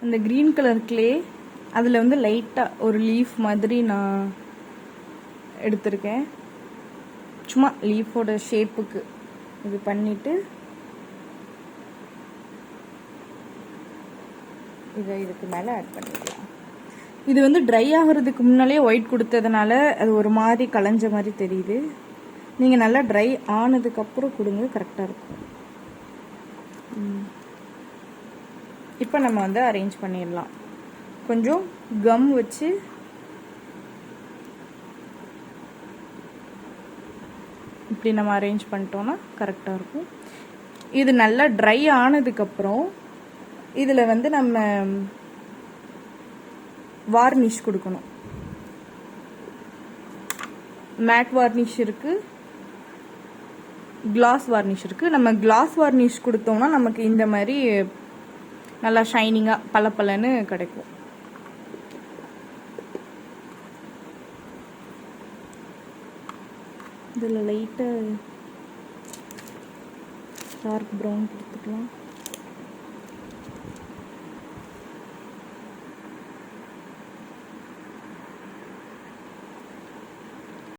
அந்த green colour clay அதில் வந்து லைட்டாக ஒரு லீஃப் மாதிரி நான் எடுத்திருக்கேன். சும்மா லீஃபோட ஷேப்புக்கு இது பண்ணிவிட்டு இதை இதுக்கு மேலே ஆட் பண்ணிக்கலாம். இது வந்து ட்ரை ஆகிறதுக்கு முன்னாலே ஒயிட் கொடுத்ததுனால அது ஒரு மாதிரி கலைஞ்ச மாதிரி தெரியுது. நீங்கள் நல்லா ட்ரை ஆனதுக்கப்புறம் கொடுங்க, கரெக்டாக இருக்கும். இப்போ நம்ம வந்து அரேஞ்ச் பண்ணிடலாம். கொஞ்சம் கம் வச்சு இப்படி நம்ம அரேஞ்ச் பண்ணிட்டோன்னா கரெக்டாக இருக்கும். இது நல்லா ட்ரை ஆனதுக்கப்புறம் இதில் வந்து நம்ம வார்னிஷ் கொடுக்கணும். மேட் வார்னிஷ் இருக்குது, கிளாஸ் வார்னிஷ் இருக்குது. நம்ம கிளாஸ் வார்னிஷ் கொடுத்தோம்னா நமக்கு இந்த மாதிரி நல்லா ஷைனிங்காக பளபளன்னு கிடைக்கும். இதில் லைட்டாக டார்க் ப்ரௌன் கொடுத்துக்கலாம்.